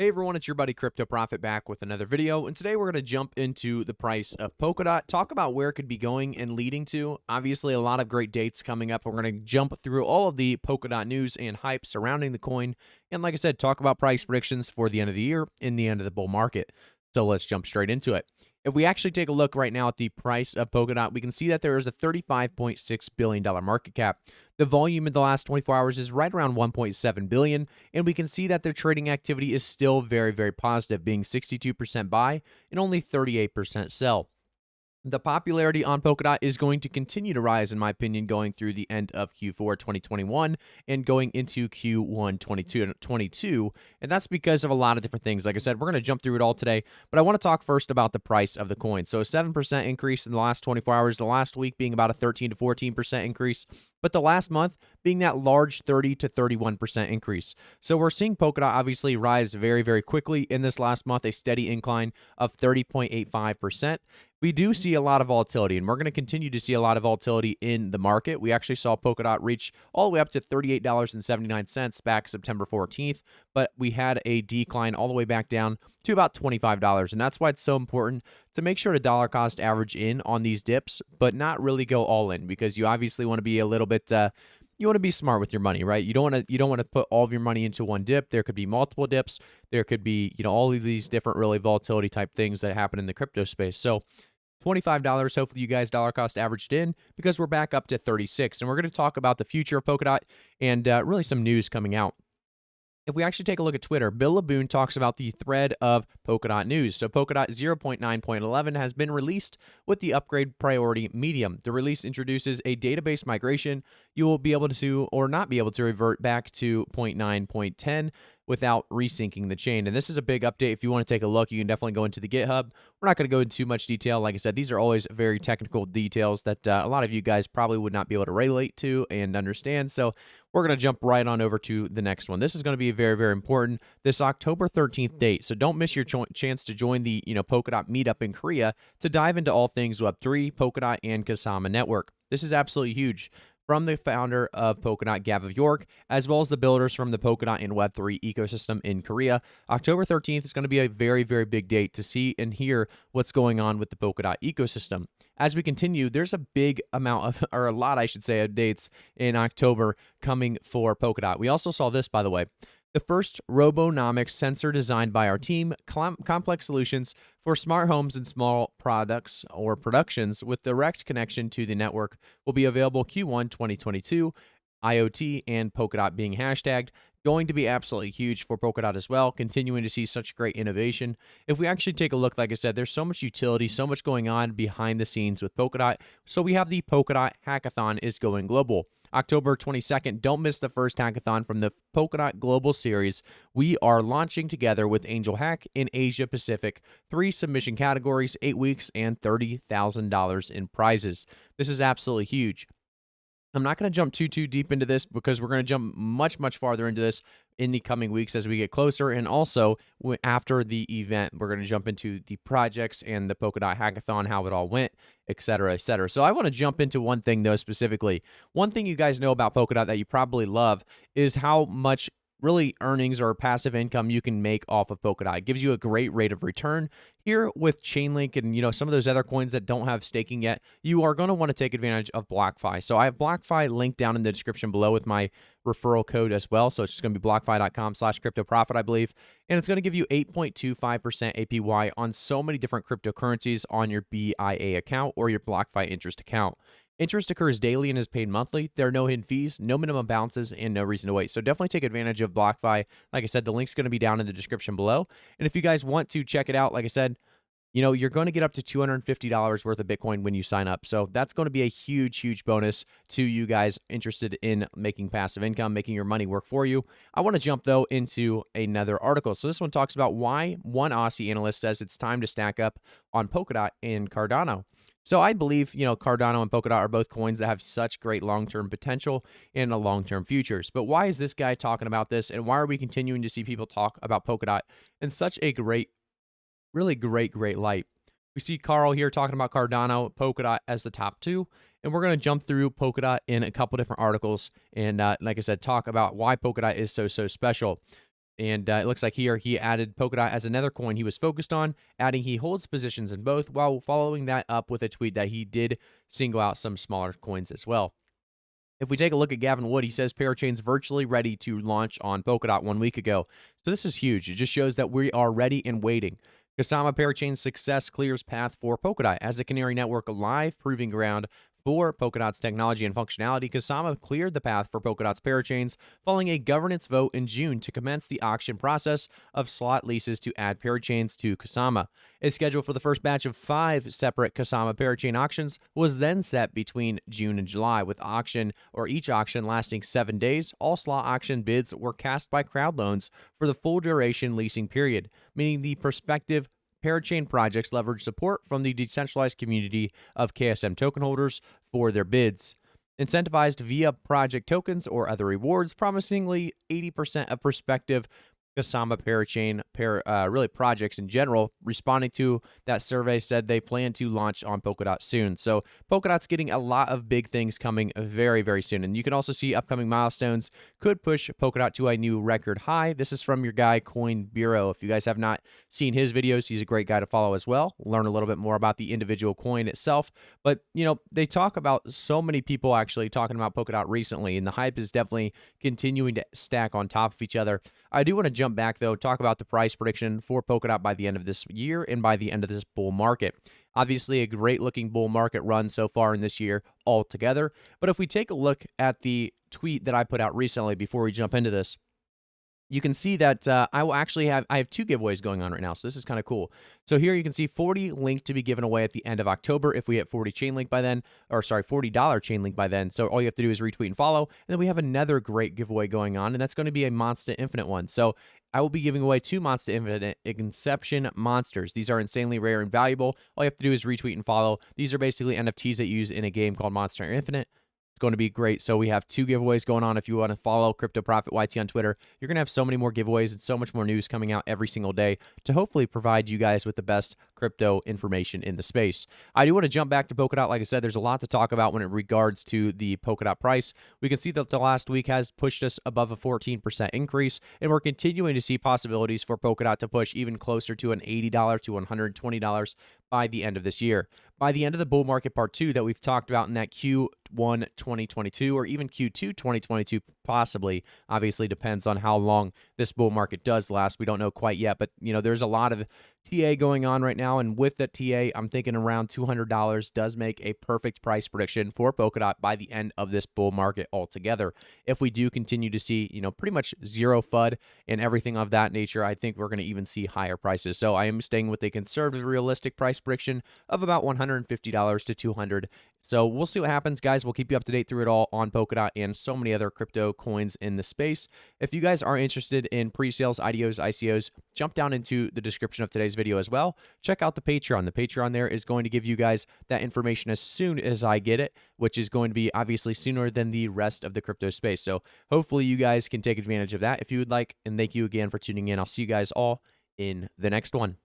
Hey everyone, it's your buddy Crypto Profit back with another video, and today we're going to jump into the price of Polkadot, talk about where it could be going and leading to. Obviously, a lot of great dates coming up. We're going to jump through all of the Polkadot news and hype surrounding the coin, and like I said, talk about price predictions for the end of the year and the end of the bull market. So let's jump straight into it. If we actually take a look right now at the price of Polkadot, we can see that there is a $35.6 billion market cap. The volume in the last 24 hours is right around 1.7 billion, and we can see that their trading activity is still very, very positive, being 62% buy and only 38% sell. The popularity on Polkadot is going to continue to rise, in my opinion, going through the end of Q4 2021 and going into Q1 2022. And that's because of a lot of different things. Like I said, we're going to jump through it all today, but I want to talk first about the price of the coin. So a 7% increase in the last 24 hours, the last week being about a 13 to 14% increase, but the last month being that large 30 to 31% increase. So we're seeing Polkadot obviously rise very, very quickly in this last month, a steady incline of 30.85%. We do see a lot of volatility, and we're going to continue to see a lot of volatility in the market. We actually saw Polkadot reach all the way up to $38.79 back September 14th, but we had a decline all the way back down to about $25. And that's why it's so important to make sure to dollar cost average in on these dips, but not really go all in, because you obviously want to be a little bit you want to be smart with your money, right? You don't want to put all of your money into one dip. There could be multiple dips. There could be, all of these different really volatility type things that happen in the crypto space. So $25, hopefully you guys dollar cost averaged in, because we're back up to 36. And we're going to talk about the future of Polkadot and really some news coming out. If we actually take a look at Twitter, Bill Laboon talks about the thread of Polkadot news. So Polkadot 0.9.11 has been released with the upgrade priority medium. The release introduces a database migration. You will be able to or not be able to revert back to 0.9.10 without resyncing the chain. And this is a big update. If you want to take a look, you can definitely go into the GitHub. We're not going to go into too much detail. Like I said, these are always very technical details that a lot of you guys probably would not be able to relate to and understand. So we're going to jump right on over to the next one. This is going to be very, very important. This October 13th date. So don't miss your chance to join the Polkadot meetup in Korea to dive into all things Web3, Polkadot, and Kasama Network. This is absolutely huge. From the founder of Polkadot, Gav York, as well as the builders from the Polkadot and Web3 ecosystem in Korea. October 13th is going to be a very, very big date to see and hear what's going on with the Polkadot ecosystem. As we continue, there's a big amount of, or a lot, I should say, of dates in October coming for Polkadot. We also saw this, by the way. The first robonomics sensor designed by our team, complex solutions for smart homes and small products or productions with direct connection to the network, will be available Q1 2022. IoT and Polkadot being hashtagged, going to be absolutely huge for Polkadot as well, continuing to see such great innovation. If we actually take a look, like I said, there's so much utility, so much going on behind the scenes with Polkadot. So we have the Polkadot Hackathon is going global. October 22nd, don't miss the first hackathon from the Polkadot Global Series. We are launching together with Angel Hack in Asia Pacific. 3 submission categories, 8 weeks, and $30,000 in prizes. This is absolutely huge. I'm not going to jump too deep into this, because we're going to jump much farther into this in the coming weeks as we get closer. And also after the event, we're going to jump into the projects and the Polkadot Hackathon, how it all went, et cetera, et cetera. So I want to jump into one thing, though, specifically. One thing you guys know about Polkadot that you probably love is how much really earnings or passive income you can make off of Polkadot. It gives you a great rate of return. Here with Chainlink and some of those other coins that don't have staking yet, you are going to want to take advantage of BlockFi. So I have BlockFi linked down in the description below with my referral code as well. So it's just going to be blockfi.com/cryptoprofit, I believe. And it's going to give you 8.25% APY on so many different cryptocurrencies on your BIA account or your BlockFi interest account. Interest occurs daily and is paid monthly. There are no hidden fees, no minimum balances, and no reason to wait. So definitely take advantage of BlockFi. Like I said, the link's going to be down in the description below. And if you guys want to check it out, like I said, you're going to get up to $250 worth of Bitcoin when you sign up. So that's going to be a huge bonus to you guys interested in making passive income, making your money work for you. I want to jump, though, into another article. So this one talks about why one Aussie analyst says it's time to stack up on Polkadot and Cardano. So I believe, Cardano and Polkadot are both coins that have such great long-term potential and long-term futures. But why is this guy talking about this, and why are we continuing to see people talk about Polkadot in such a really great light? We see Carl here talking about Cardano, Polkadot as the top 2, and we're going to jump through Polkadot in a couple different articles and, like I said, talk about why Polkadot is so special. And it looks like here he added Polkadot as another coin he was focused on, adding he holds positions in both, while following that up with a tweet that he did single out some smaller coins as well. If we take a look at Gavin Wood, he says Parachain's virtually ready to launch on Polkadot 1 week ago. So this is huge. It just shows that we are ready and waiting. Kasama Parachain's success clears path for Polkadot as the Canary Network live proving ground for Polkadot's technology and functionality. Kasama cleared the path for Polkadot's parachains following a governance vote in June to commence the auction process of slot leases to add parachains to Kasama. A schedule for the first batch of 5 separate Kasama parachain auctions was then set between June and July, with each auction lasting 7 days. All slot auction bids were cast by crowd loans for the full duration leasing period, meaning the prospective parachain projects leverage support from the decentralized community of KSM token holders for their bids. Incentivized via project tokens or other rewards, promisingly 80% of prospective Kasama parachain really projects in general responding to that survey said they plan to launch on Polkadot soon. So Polkadot's getting a lot of big things coming very, very soon. And you can also see upcoming milestones could push Polkadot to a new record high. This is from your guy Coin Bureau. If you guys have not seen his videos, he's a great guy to follow as well. Learn a little bit more about the individual coin itself. But they talk about so many people actually talking about Polkadot recently, and the hype is definitely continuing to stack on top of each other. I do want to jump back, though, talk about the price prediction for Polkadot by the end of this year and by the end of this bull market. Obviously, a great-looking bull market run so far in this year altogether. But if we take a look at the tweet that I put out recently before we jump into this, you can see that I have 2 giveaways going on right now, so this is kind of cool. So here you can see 40 linked to be given away at the end of October if we hit 40 chain link by then, or sorry, $40 chain link by then. So all you have to do is retweet and follow, and then we have another great giveaway going on, and that's going to be a Monster Infinite one. So I will be giving away 2 Monster Infinite Inception monsters. These are insanely rare and valuable. All you have to do is retweet and follow. These are basically NFTs that you use in a game called Monster Infinite. It's going to be great. So we have 2 giveaways going on. If you want to follow Crypto Profit YT on Twitter, you're going to have so many more giveaways and so much more news coming out every single day to hopefully provide you guys with the best crypto information in the space. I do want to jump back to Polkadot. Like I said, there's a lot to talk about when it regards to the Polkadot price. We can see that the last week has pushed us above a 14% increase, and we're continuing to see possibilities for Polkadot to push even closer to an $80 to $120 by the end of this year. By the end of the bull market part 2 that we've talked about in that Q1 2022 or even Q2 2022 possibly, obviously depends on how long this bull market does last. We don't know quite yet, but there's a lot of TA going on right now, and with that TA, I'm thinking around $200 does make a perfect price prediction for Polkadot by the end of this bull market altogether. If we do continue to see, pretty much zero FUD and everything of that nature, I think we're going to even see higher prices. So I am staying with a conservative, realistic price prediction of about $150 to $200. So we'll see what happens, guys. We'll keep you up to date through it all on Polkadot and so many other crypto coins in the space. If you guys are interested in pre-sales, IDOs, ICOs, jump down into the description of today's video as well. Check out the Patreon. The Patreon there is going to give you guys that information as soon as I get it, which is going to be obviously sooner than the rest of the crypto space. So hopefully you guys can take advantage of that if you would like. And thank you again for tuning in. I'll see you guys all in the next one.